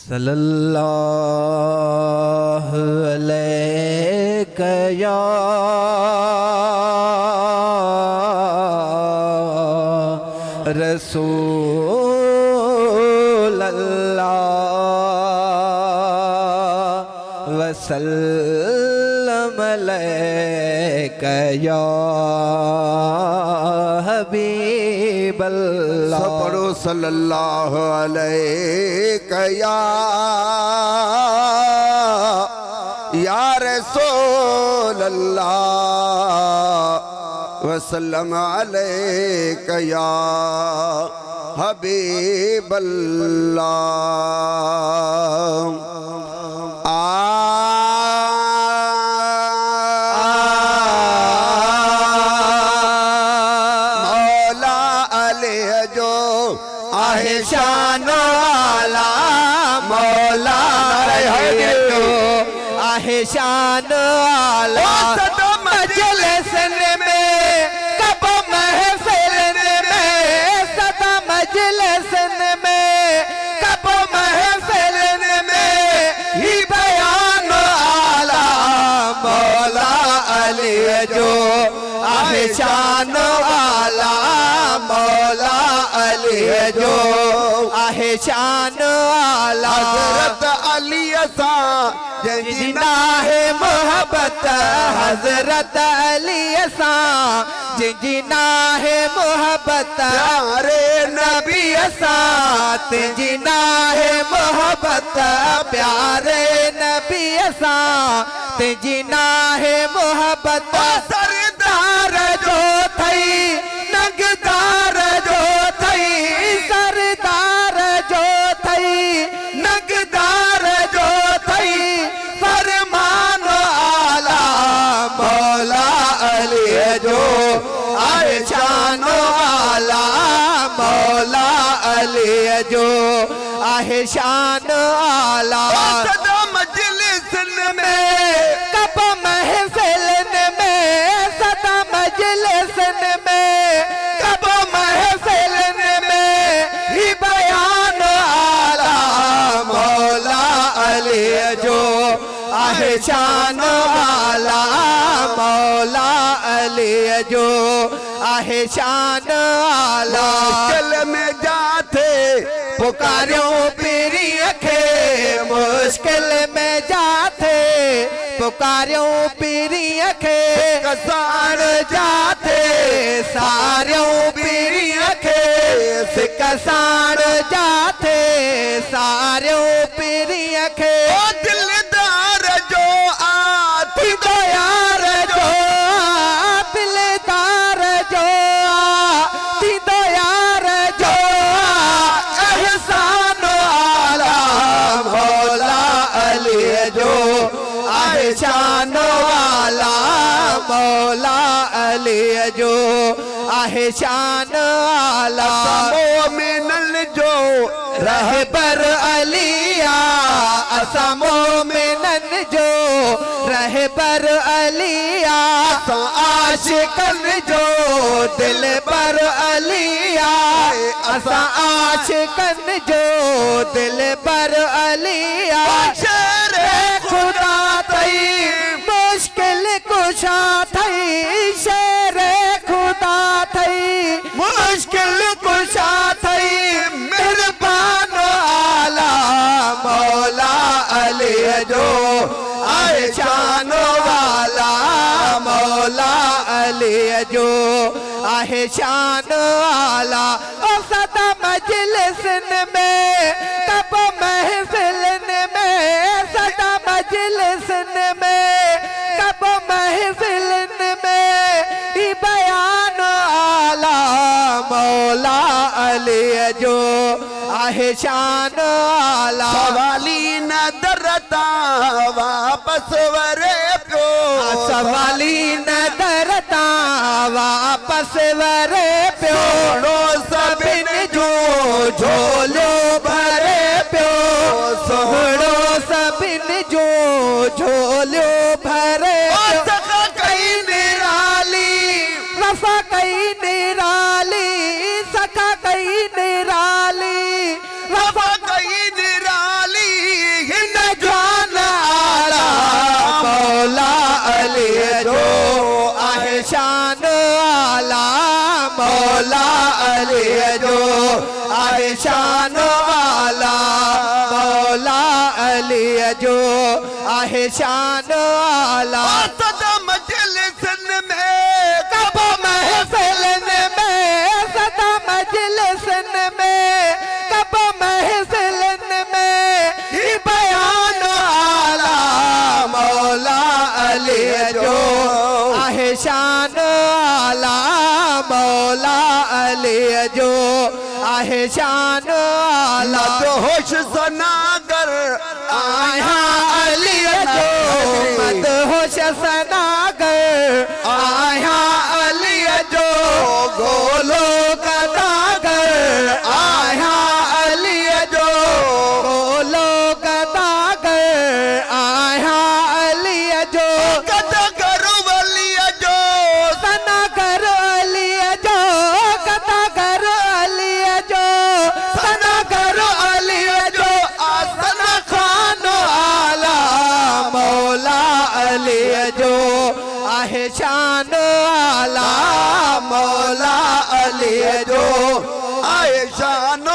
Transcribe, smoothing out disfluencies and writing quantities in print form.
صلی اللہ علیہ یا رسول اللہ وسلم علیک یا حبیب اللہ سب پڑھو صلی اللہ علیہ یا رسول اللہ وسلم علیک یا حبیب اللہ شان والا مولا ہے جو آہ شان والا مجلس میں کب محفل میں صدا مجلس میں کب محفل میں ہی بیان والا مولا علی جو آہ شان والا مولا علی جو آہ شان والا حضرت علی سا جنجنا ہے محبت حضرت علی سا جنجنا ہے محبت پیارے نبی ساتھ جنا ہے محبت پیارے نبی ساتھ جنا ہے محبت سردار جو تھئی نگدار جو تھئی سردار جو تھئی نگدار جو تھئی فرمان والا مولا علی جو آہ شان والا مولا علی جو آہ شان والا صدا مجلس میں کب محفل میں صدا مجلس میں کب محفل میں ہی بیان والا مولا علی جو آہ شان والا مولا علی جو آہ شان والا مشکل میں جاتے پکاریوں پیری اکھے مشکل میں جاتے پکاریوں پیری اکھے کسان جاتے ساریوں پیری اکھے کسان جاتے ساریوں پیری اکھے دلدار جو آتی تو یار جو دلدار جو آتی تو یار جو احسان والا مولا علی جو آہ شان والا مولا علی جو آہ شان والا مومن جو رہبر علیہ اسا مومنن جو رہبر علیہ عاشقن جو دل بر علیہ اسا عاشقن جو دل بر علیہ شیر خدا تئی مشکل کشا تئی شیر خدا تئی مشکل کشا تئی مہربان والا مولا علی جو آہ شان والا مولا علی جو آہ شان والا صدا مجلس میں کب محفل میں صدا مجلس میں کب محفل میں ہی بیان والا مولا علی جو آہ شان والا سوالی نہ درتا واپس ورے پیو سوالی نہ درتا واپس ورے پیو سبن جو جھولو بھرے پیو سوڑو سبن جو جھولو بھرے پیو سکا کئی نرالی رفا کئی نرالی سکا کئی نرالی علی جو آئے شان والا مولا علی جو آئے شان والا صدا مجلس میں کب محفل میں صدا مجلس میں کب محفل میں ہی بیان والا مولا علی جو آئے شان والا مولا علی جو آئے شان والا ہوش سناگر آیا علی جو مدہوش سناگر آیا علی جو گولو گداگر آیا علی جو گولو گداگر آیا علی جو گداگر ولی جو سناگر علی جو گداگر علی جو سناگر علی جو آسن خان والا مولا علی جو آئے شان والا مولا علی جو آئے شان